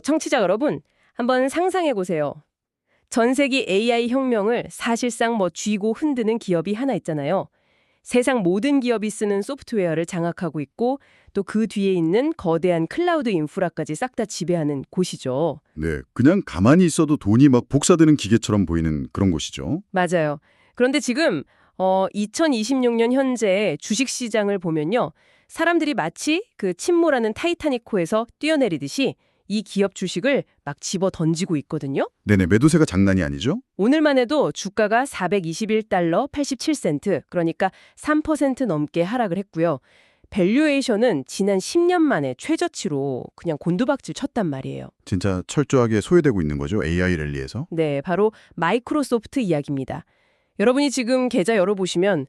청취자 여러분, 한번 상상해 보세요. 전 세계 AI 혁명을 사실상 쥐고 흔드는 기업이 하나 있잖아요. 세상 모든 기업이 쓰는 소프트웨어를 장악하고 있고 또 그 뒤에 있는 거대한 클라우드 인프라까지 싹 다 지배하는 곳이죠. 네, 그냥 가만히 있어도 돈이 막 복사되는 기계처럼 보이는 그런 곳이죠. 맞아요. 그런데 지금 2026년 현재 주식시장을 보면요. 사람들이 마치 그 침몰하는 타이타닉호에서 뛰어내리듯이 이 기업 주식을 막 집어 던지고 있거든요. 네네, 매도세가 장난이 아니죠? 오늘만 해도 주가가 421달러 87센트, 그러니까 3% 넘게 하락을 했고요. 밸류에이션은 지난 10년 만에 최저치로 그냥 곤두박질 쳤단 말이에요. 진짜 철저하게 소외되고 있는 거죠, AI 랠리에서. 네, 바로 마이크로소프트 이야기입니다. 여러분이 지금 계좌 열어보시면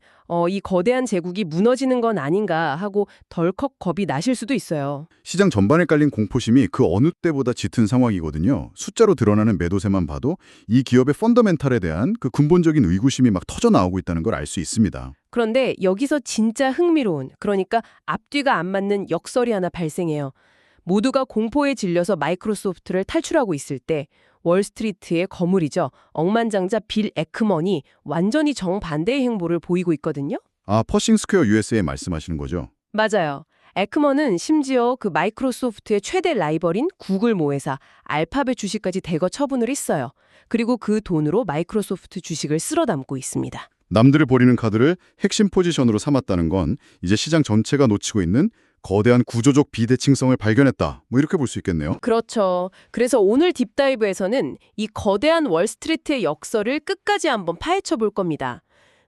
이 거대한 제국이 무너지는 건 아닌가 하고 덜컥 겁이 나실 수도 있어요. 시장 전반에 깔린 공포심이 그 어느 때보다 짙은 상황이거든요. 숫자로 드러나는 매도세만 봐도 이 기업의 펀더멘탈에 대한 그 근본적인 의구심이 막 터져 나오고 있다는 걸 알 수 있습니다. 그런데 여기서 진짜 흥미로운, 그러니까 앞뒤가 안 맞는 역설이 하나 발생해요. 모두가 공포에 질려서 마이크로소프트를 탈출하고 있을 때 월스트리트의 거물이죠. 억만장자 빌 에크먼이 완전히 정반대의 행보를 보이고 있거든요. 아, 퍼싱 스퀘어 USA 말씀하시는 거죠? 맞아요. 에크먼은 심지어 그 마이크로소프트의 최대 라이벌인 구글 모회사 알파벳 주식까지 대거 처분을 했어요. 그리고 그 돈으로 마이크로소프트 주식을 쓸어 담고 있습니다. 남들을 버리는 카드를 핵심 포지션으로 삼았다는 건 이제 시장 전체가 놓치고 있는 거대한 구조적 비대칭성을 발견했다. 뭐 이렇게 볼 수 있겠네요. 그렇죠. 그래서 오늘 딥다이브에서는 이 거대한 월스트리트의 역설을 끝까지 한번 파헤쳐 볼 겁니다.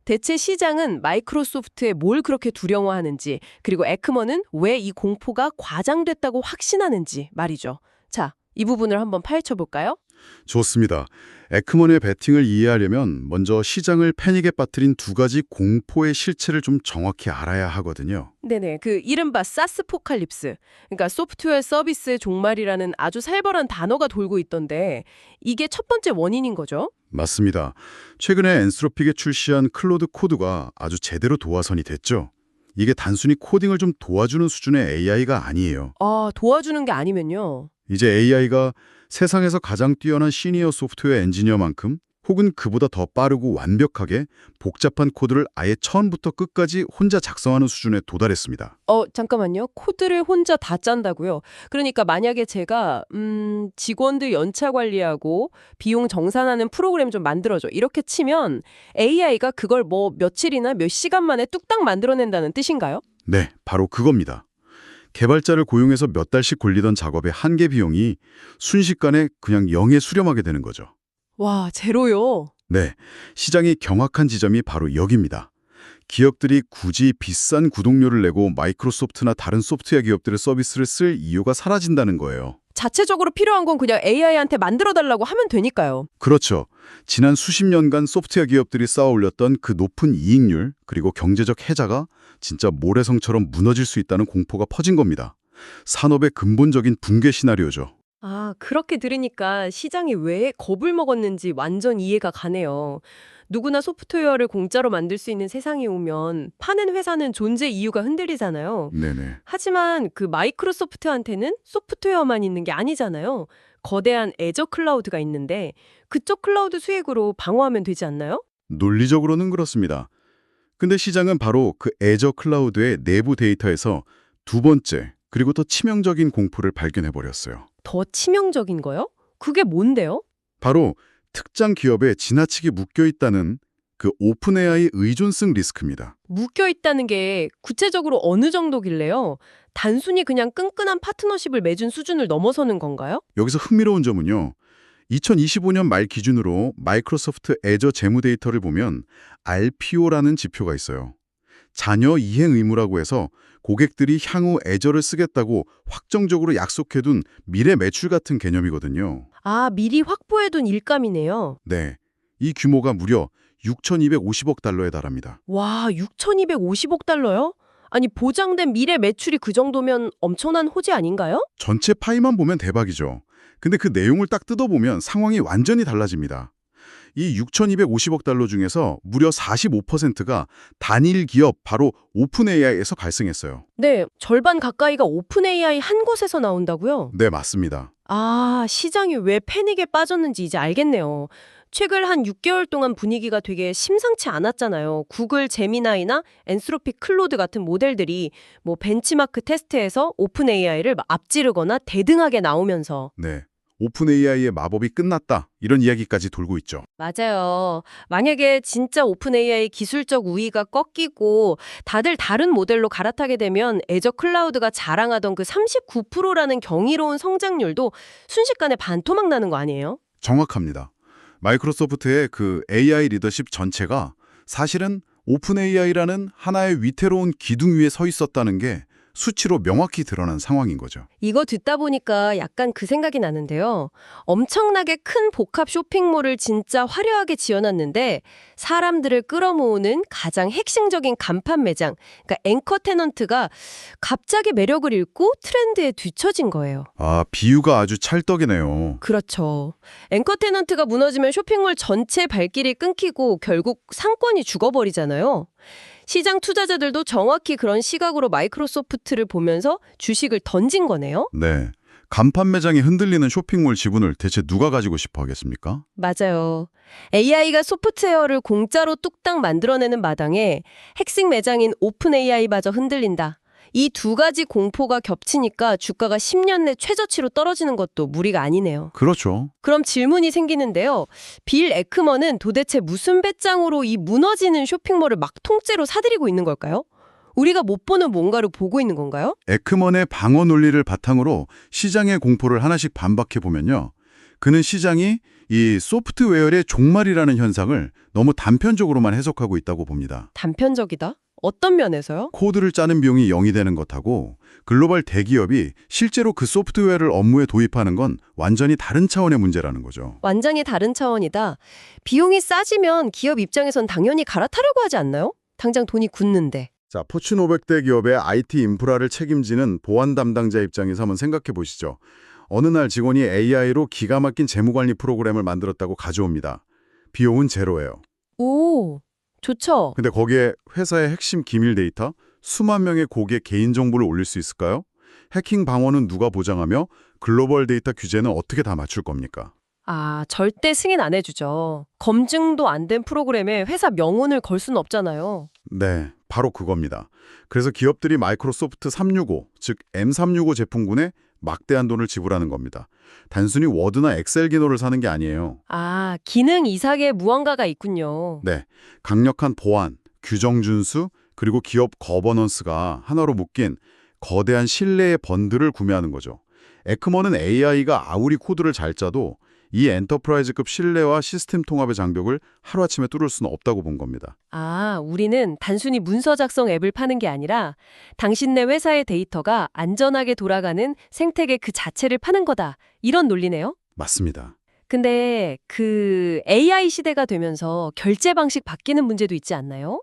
대체 시장은 마이크로소프트에 뭘 그렇게 두려워하는지, 그리고 에크먼은 왜 이 공포가 과장됐다고 확신하는지 말이죠. 자, 이 부분을 한번 파헤쳐 볼까요? 좋습니다. 에크먼의 배팅을 이해하려면 먼저 시장을 패닉에 빠뜨린 두 가지 공포의 실체를 좀 정확히 알아야 하거든요. 네네, 그 이른바 사스포칼립스, 그러니까 소프트웨어 서비스의 종말이라는 아주 살벌한 단어가 돌고 있던데 이게 첫 번째 원인인 거죠? 맞습니다. 최근에 엔스로픽에 출시한 클로드 코드가 아주 제대로 도화선이 됐죠. 이게 단순히 코딩을 좀 도와주는 수준의 AI가 아니에요. 아, 도와주는 게 아니면요. 이제 AI가 세상에서 가장 뛰어난 시니어 소프트웨어 엔지니어만큼 혹은 그보다 더 빠르고 완벽하게 복잡한 코드를 아예 처음부터 끝까지 혼자 작성하는 수준에 도달했습니다. 잠깐만요. 코드를 혼자 다 짠다고요? 그러니까 만약에 제가 직원들 연차 관리하고 비용 정산하는 프로그램 좀 만들어줘. 이렇게 치면 AI가 그걸 뭐 며칠이나 몇 시간 만에 뚝딱 만들어낸다는 뜻인가요? 네, 바로 그겁니다. 개발자를 고용해서 몇 달씩 걸리던 작업의 한계 비용이 순식간에 그냥 0에 수렴하게 되는 거죠. 와, 제로요. 네, 시장의 경악한 지점이 바로 여기입니다. 기업들이 굳이 비싼 구독료를 내고 마이크로소프트나 다른 소프트웨어 기업들의 서비스를 쓸 이유가 사라진다는 거예요. 자체적으로 필요한 건 그냥 AI한테 만들어달라고 하면 되니까요. 그렇죠. 지난 수십 년간 소프트웨어 기업들이 쌓아올렸던 그 높은 이익률 그리고 경제적 해자가 진짜 모래성처럼 무너질 수 있다는 공포가 퍼진 겁니다. 산업의 근본적인 붕괴 시나리오죠. 아, 그렇게 들으니까 시장이 왜 겁을 먹었는지 완전 이해가 가네요. 누구나 소프트웨어를 공짜로 만들 수 있는 세상이 오면 파는 회사는 존재 이유가 흔들리잖아요. 네네. 하지만 그 마이크로소프트한테는 소프트웨어만 있는 게 아니잖아요. 거대한 애저 클라우드가 있는데 그쪽 클라우드 수익으로 방어하면 되지 않나요? 논리적으로는 그렇습니다. 근데 시장은 바로 그 애저 클라우드의 내부 데이터에서 두 번째, 그리고 더 치명적인 공포를 발견해버렸어요. 더 치명적인 거요? 그게 뭔데요? 바로 특정 기업에 지나치게 묶여있다는 그 오픈 AI 의존성 리스크입니다. 묶여 있다는 게 구체적으로 어느 정도길래요? 단순히 그냥 끈끈한 파트너십을 맺은 수준을 넘어서는 건가요? 여기서 흥미로운 점은요. 2025년 말 기준으로 마이크로소프트 애저 재무 데이터를 보면 RPO라는 지표가 있어요. 자녀 이행 의무라고 해서 고객들이 향후 애저를 쓰겠다고 확정적으로 약속해둔 미래 매출 같은 개념이거든요. 아, 미리 확보해둔 일감이네요. 네, 이 규모가 무려 6,250억 달러에 달합니다. 와, 6,250억 달러요? 아니, 보장된 미래 매출이 그 정도면 엄청난 호재 아닌가요? 전체 파이만 보면 대박이죠. 근데 그 내용을 딱 뜯어보면 상황이 완전히 달라집니다. 이 6,250억 달러 중에서 무려 45%가 단일 기업 바로 오픈 AI에서 발생했어요. 네, 절반 가까이가 오픈 AI 한 곳에서 나온다고요? 네, 맞습니다. 아, 시장이 왜 패닉에 빠졌는지 이제 알겠네요. 최근 한 6개월 동안 분위기가 되게 심상치 않았잖아요. 구글 제미나이나 엔스로픽 클로드 같은 모델들이 뭐 벤치마크 테스트에서 오픈 AI를 앞지르거나 대등하게 나오면서. 네. 오픈 AI의 마법이 끝났다. 이런 이야기까지 돌고 있죠. 맞아요. 만약에 진짜 오픈 AI 기술적 우위가 꺾이고 다들 다른 모델로 갈아타게 되면 애저 클라우드가 자랑하던 그 39%라는 경이로운 성장률도 순식간에 반토막 나는 거 아니에요? 정확합니다. 마이크로소프트의 그 AI 리더십 전체가 사실은 오픈 AI라는 하나의 위태로운 기둥 위에 서 있었다는 게 수치로 명확히 드러난 상황인 거죠. 이거 듣다 보니까 약간 그 생각이 나는데요. 엄청나게 큰 복합 쇼핑몰을 진짜 화려하게 지어놨는데 사람들을 끌어모으는 가장 핵심적인 간판 매장, 그러니까 앵커 테넌트가 갑자기 매력을 잃고 트렌드에 뒤처진 거예요. 아, 비유가 아주 찰떡이네요. 그렇죠. 앵커 테넌트가 무너지면 쇼핑몰 전체 발길이 끊기고 결국 상권이 죽어버리잖아요. 시장 투자자들도 정확히 그런 시각으로 마이크로소프트를 보면서 주식을 던진 거네요. 네. 간판 매장이 흔들리는 쇼핑몰 지분을 대체 누가 가지고 싶어 하겠습니까? 맞아요. AI가 소프트웨어를 공짜로 뚝딱 만들어내는 마당에 핵심 매장인 오픈 AI마저 흔들린다. 이 두 가지 공포가 겹치니까 주가가 10년 내 최저치로 떨어지는 것도 무리가 아니네요. 그렇죠. 그럼 질문이 생기는데요. 빌 에크먼은 도대체 무슨 배짱으로 이 무너지는 쇼핑몰을 막 통째로 사들이고 있는 걸까요? 우리가 못 보는 뭔가를 보고 있는 건가요? 에크먼의 방어 논리를 바탕으로 시장의 공포를 하나씩 반박해 보면요. 그는 시장이 이 소프트웨어의 종말이라는 현상을 너무 단편적으로만 해석하고 있다고 봅니다. 단편적이다? 어떤 면에서요? 코드를 짜는 비용이 0이 되는 것하고 글로벌 대기업이 실제로 그 소프트웨어를 업무에 도입하는 건 완전히 다른 차원의 문제라는 거죠. 완전히 다른 차원이다. 비용이 싸지면 기업 입장에선 당연히 갈아타려고 하지 않나요? 당장 돈이 굳는데. 자, 포춘 500대 기업의 IT 인프라를 책임지는 보안 담당자 입장에서 한번 생각해 보시죠. 어느 날 직원이 AI로 기가 막힌 재무관리 프로그램을 만들었다고 가져옵니다. 비용은 제로예요. 오, 좋죠. 근데 거기에 회사의 핵심 기밀 데이터, 수만 명의 고객 개인정보를 올릴 수 있을까요? 해킹 방어는 누가 보장하며 글로벌 데이터 규제는 어떻게 다 맞출 겁니까? 아, 절대 승인 안 해주죠. 검증도 안 된 프로그램에 회사 명운을 걸 수는 없잖아요. 네, 바로 그겁니다. 그래서 기업들이 마이크로소프트 365, 즉 M365 제품군에 막대한 돈을 지불하는 겁니다. 단순히 워드나 엑셀 기능을 사는 게 아니에요. 아, 기능 이상의 무언가가 있군요. 네, 강력한 보안, 규정 준수, 그리고 기업 거버넌스가 하나로 묶인 거대한 신뢰의 번들을 구매하는 거죠. 에크먼은 AI가 아무리 코드를 잘 짜도 이 엔터프라이즈급 신뢰와 시스템 통합의 장벽을 하루아침에 뚫을 수는 없다고 본 겁니다. 아, 우리는 단순히 문서 작성 앱을 파는 게 아니라 당신네 회사의 데이터가 안전하게 돌아가는 생태계 그 자체를 파는 거다. 이런 논리네요. 맞습니다. 근데 그 AI 시대가 되면서 결제 방식 바뀌는 문제도 있지 않나요?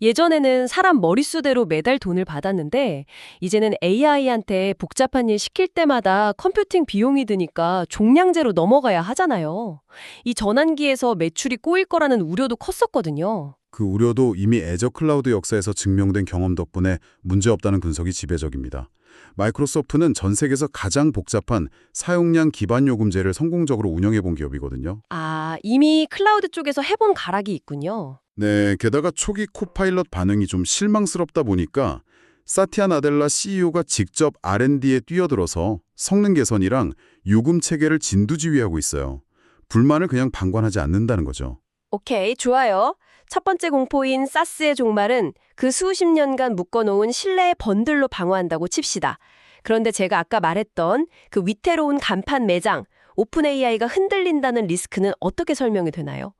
예전에는 사람 머릿수대로 매달 돈을 받았는데 이제는 AI한테 복잡한 일 시킬 때마다 컴퓨팅 비용이 드니까 종량제로 넘어가야 하잖아요. 이 전환기에서 매출이 꼬일 거라는 우려도 컸었거든요. 그 우려도 이미 애저 클라우드 역사에서 증명된 경험 덕분에 문제없다는 분석이 지배적입니다. 마이크로소프트는 전 세계에서 가장 복잡한 사용량 기반 요금제를 성공적으로 운영해 본 기업이거든요. 아, 이미 클라우드 쪽에서 해본 가락이 있군요. 네, 게다가 초기 코파일럿 반응이 좀 실망스럽다 보니까 사티아 나델라 CEO가 직접 R&D에 뛰어들어서 성능 개선이랑 요금 체계를 진두지휘하고 있어요. 불만을 그냥 방관하지 않는다는 거죠. 오케이, 좋아요. 첫 번째 공포인 사스의 종말은 그 수십 년간 묶어놓은 신뢰의 번들로 방어한다고 칩시다. 그런데 제가 아까 말했던 그 위태로운 간판 매장, 오픈 AI가 흔들린다는 리스크는 어떻게 설명이 되나요?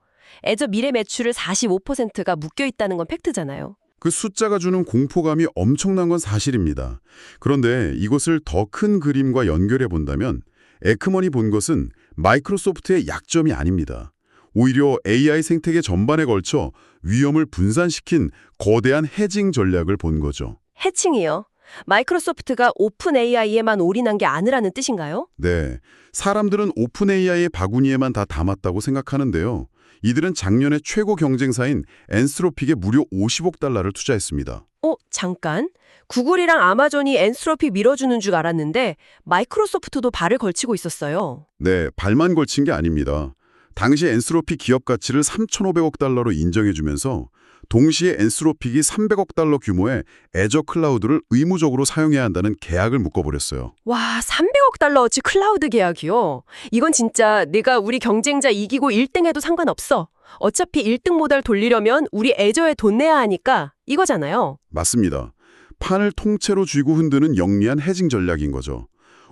애저 미래 매출을 45%가 묶여있다는 건 팩트잖아요. 그 숫자가 주는 공포감이 엄청난 건 사실입니다. 그런데 이것을 더 큰 그림과 연결해 본다면 에크먼이 본 것은 마이크로소프트의 약점이 아닙니다. 오히려 AI 생태계 전반에 걸쳐 위험을 분산시킨 거대한 해징 전략을 본 거죠. 해칭이요. 마이크로소프트가 오픈 AI에만 올인한 게 아니라는 뜻인가요? 네, 사람들은 오픈 AI의 바구니에만 다 담았다고 생각하는데요. 이들은 작년에 최고 경쟁사인 엔스로픽에 무려 50억 달러를 투자했습니다. 잠깐. 구글이랑 아마존이 엔스로픽 밀어주는 줄 알았는데 마이크로소프트도 발을 걸치고 있었어요. 네, 발만 걸친 게 아닙니다. 당시 엔스로픽 기업 가치를 3,500억 달러로 인정해주면서 동시에 엔스로픽이 300억 달러 규모의 애저 클라우드를 의무적으로 사용해야 한다는 계약을 묶어버렸어요. 와, 300억 달러어치 클라우드 계약이요. 이건 진짜 내가 우리 경쟁자 이기고 1등 해도 상관없어. 어차피 1등 모델 돌리려면 우리 애저에 돈 내야 하니까 이거잖아요. 맞습니다. 판을 통째로 쥐고 흔드는 영리한 해징 전략인 거죠.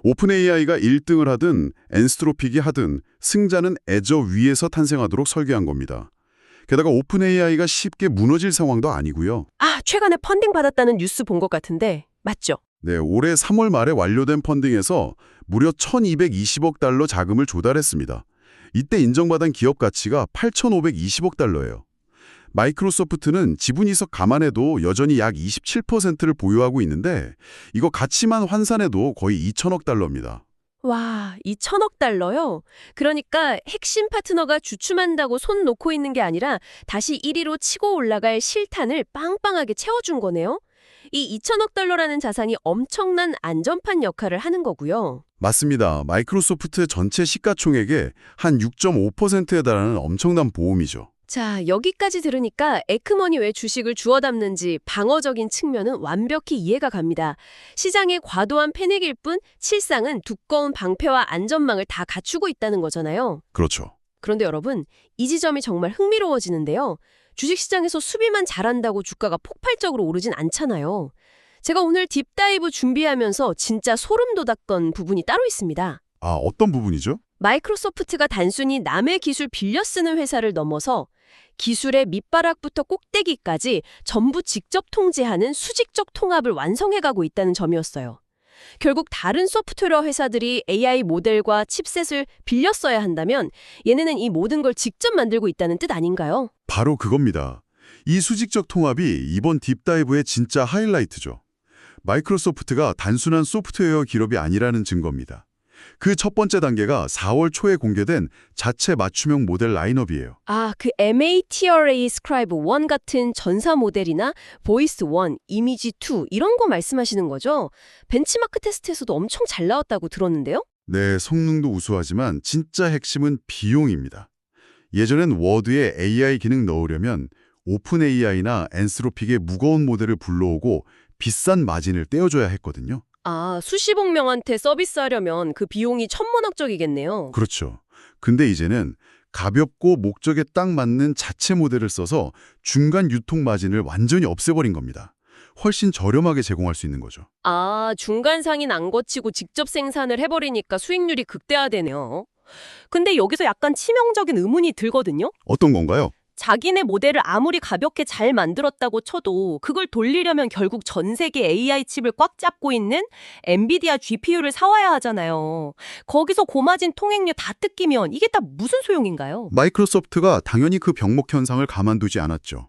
오픈 AI가 1등을 하든 엔스트로픽이 하든 승자는 애저 위에서 탄생하도록 설계한 겁니다. 게다가 오픈 AI가 쉽게 무너질 상황도 아니고요. 최근에 펀딩 받았다는 뉴스 본 것 같은데 맞죠? 네, 올해 3월 말에 완료된 펀딩에서 무려 1,220억 달러 자금을 조달했습니다. 이때 인정받은 기업 가치가 8,520억 달러예요. 마이크로소프트는 지분 이석 감안해도 여전히 약 27%를 보유하고 있는데 이거 가치만 환산해도 거의 2천억 달러입니다. 와, 2천억 달러요? 그러니까 핵심 파트너가 주춤한다고 손 놓고 있는 게 아니라 다시 1위로 치고 올라갈 실탄을 빵빵하게 채워준 거네요. 이 2천억 달러라는 자산이 엄청난 안전판 역할을 하는 거고요. 맞습니다. 마이크로소프트의 전체 시가총액의 한 6.5%에 달하는 엄청난 보험이죠. 자, 여기까지 들으니까 에크머니 왜 주식을 주워 담는지 방어적인 측면은 완벽히 이해가 갑니다. 시장의 과도한 패닉일 뿐 실상은 두꺼운 방패와 안전망을 다 갖추고 있다는 거잖아요. 그렇죠. 그런데 여러분, 이 지점이 정말 흥미로워지는데요. 주식시장에서 수비만 잘한다고 주가가 폭발적으로 오르진 않잖아요. 제가 오늘 딥다이브 준비하면서 진짜 소름 돋았던 부분이 따로 있습니다. 어떤 부분이죠? 마이크로소프트가 단순히 남의 기술 빌려 쓰는 회사를 넘어서 기술의 밑바닥부터 꼭대기까지 전부 직접 통제하는 수직적 통합을 완성해가고 있다는 점이었어요. 결국 다른 소프트웨어 회사들이 AI 모델과 칩셋을 빌려 써야 한다면 얘네는 이 모든 걸 직접 만들고 있다는 뜻 아닌가요? 바로 그겁니다. 이 수직적 통합이 이번 딥다이브의 진짜 하이라이트죠. 마이크로소프트가 단순한 소프트웨어 기업이 아니라는 증거입니다. 그 첫 번째 단계가 4월 초에 공개된 자체 맞춤형 모델 라인업이에요. 그 MATRA Scribe 1 같은 전사 모델이나 보이스 1, 이미지 2 이런 거 말씀하시는 거죠? 벤치마크 테스트에서도 엄청 잘 나왔다고 들었는데요? 네, 성능도 우수하지만 진짜 핵심은 비용입니다. 예전엔 워드에 AI 기능 넣으려면 오픈 AI나 엔스로픽의 무거운 모델을 불러오고 비싼 마진을 떼어줘야 했거든요. 수십억 명한테 서비스하려면 그 비용이 천문학적이겠네요. 그렇죠. 근데 이제는 가볍고 목적에 딱 맞는 자체 모델을 써서 중간 유통 마진을 완전히 없애버린 겁니다. 훨씬 저렴하게 제공할 수 있는 거죠. 중간 상인 안 거치고 직접 생산을 해버리니까 수익률이 극대화되네요. 근데 여기서 약간 치명적인 의문이 들거든요. 어떤 건가요? 자기네 모델을 아무리 가볍게 잘 만들었다고 쳐도 그걸 돌리려면 결국 전 세계 AI 칩을 꽉 잡고 있는 엔비디아 GPU를 사와야 하잖아요. 거기서 고마진 통행료 다 뜯기면 이게 다 무슨 소용인가요? 마이크로소프트가 당연히 그 병목 현상을 가만두지 않았죠.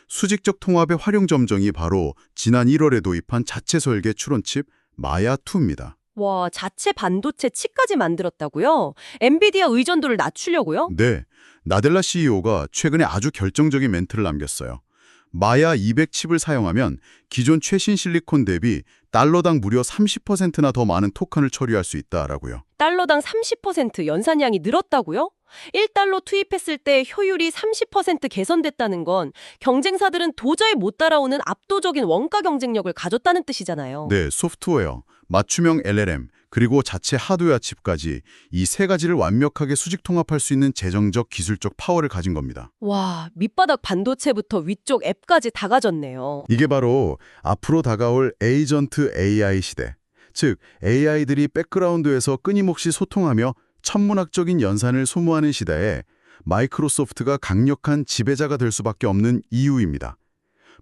수직적 통합의 활용 점정이 바로 지난 1월에 도입한 자체 설계 추론칩 마야2입니다. 와, 자체 반도체 칩까지 만들었다고요? 엔비디아 의존도를 낮추려고요? 네, 나델라 CEO가 최근에 아주 결정적인 멘트를 남겼어요. 마야 200칩을 사용하면 기존 최신 실리콘 대비 달러당 무려 30%나 더 많은 토큰을 처리할 수 있다라고요. 달러당 30% 연산량이 늘었다고요? 1달러 투입했을 때 효율이 30% 개선됐다는 건 경쟁사들은 도저히 못 따라오는 압도적인 원가 경쟁력을 가졌다는 뜻이잖아요. 네, 소프트웨어, 맞춤형 LLM, 그리고 자체 하드웨어 칩까지 이 세 가지를 완벽하게 수직 통합할 수 있는 재정적, 기술적 파워를 가진 겁니다. 와, 밑바닥 반도체부터 위쪽 앱까지 다 가졌네요. 이게 바로 앞으로 다가올 에이전트 AI 시대, 즉 AI들이 백그라운드에서 끊임없이 소통하며 천문학적인 연산을 소모하는 시대에 마이크로소프트가 강력한 지배자가 될 수밖에 없는 이유입니다.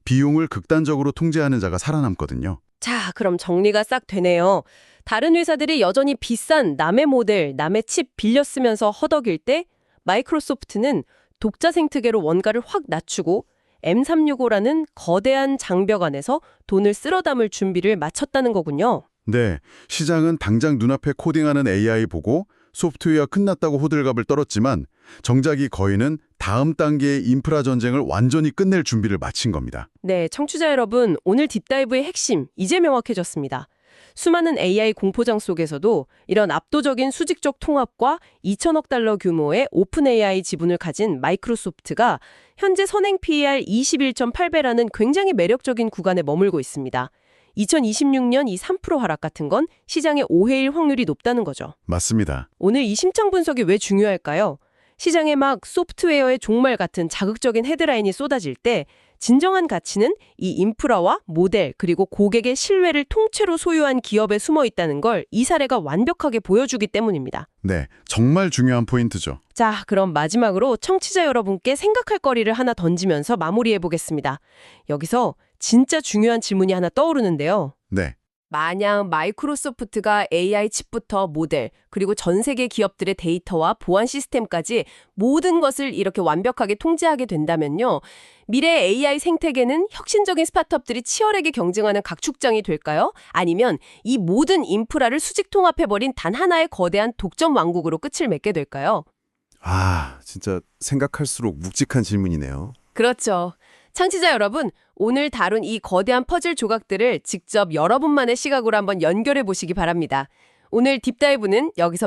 비용을 극단적으로 통제하는 자가 살아남거든요. 자, 그럼 정리가 싹 되네요. 다른 회사들이 여전히 비싼 남의 모델, 남의 칩 빌려 쓰면서 허덕일 때 마이크로소프트는 독자 생태계로 원가를 확 낮추고 M365라는 거대한 장벽 안에서 돈을 쓸어 담을 준비를 마쳤다는 거군요. 네, 시장은 당장 눈앞에 코딩하는 AI 보고 소프트웨어 끝났다고 호들갑을 떨었지만 정작 이 거인은 다음 단계의 인프라 전쟁을 완전히 끝낼 준비를 마친 겁니다. 네, 청취자 여러분, 오늘 딥다이브의 핵심 이제 명확해졌습니다. 수많은 AI 공포장 속에서도 이런 압도적인 수직적 통합과 2천억 달러 규모의 오픈 AI 지분을 가진 마이크로소프트가 현재 선행 PER 21.8배라는 굉장히 매력적인 구간에 머물고 있습니다. 2026년 이 3% 하락 같은 건 시장의 오해일 확률이 높다는 거죠. 맞습니다. 오늘 이 심층 분석이 왜 중요할까요? 시장에 막 소프트웨어의 종말 같은 자극적인 헤드라인이 쏟아질 때 진정한 가치는 이 인프라와 모델 그리고 고객의 신뢰를 통째로 소유한 기업에 숨어 있다는 걸 이 사례가 완벽하게 보여주기 때문입니다. 네, 정말 중요한 포인트죠. 자, 그럼 마지막으로 청취자 여러분께 생각할 거리를 하나 던지면서 마무리해 보겠습니다. 여기서 진짜 중요한 질문이 하나 떠오르는데요. 네, 만약 마이크로소프트가 AI 칩부터 모델, 그리고 전 세계 기업들의 데이터와 보안 시스템까지 모든 것을 이렇게 완벽하게 통제하게 된다면요. 미래의 AI 생태계는 혁신적인 스타트업들이 치열하게 경쟁하는 각축장이 될까요? 아니면 이 모든 인프라를 수직 통합해버린 단 하나의 거대한 독점 왕국으로 끝을 맺게 될까요? 진짜 생각할수록 묵직한 질문이네요. 그렇죠. 청취자 여러분, 오늘 다룬 이 거대한 퍼즐 조각들을 직접 여러분만의 시각으로 한번 연결해 보시기 바랍니다. 오늘 딥다이브는 여기서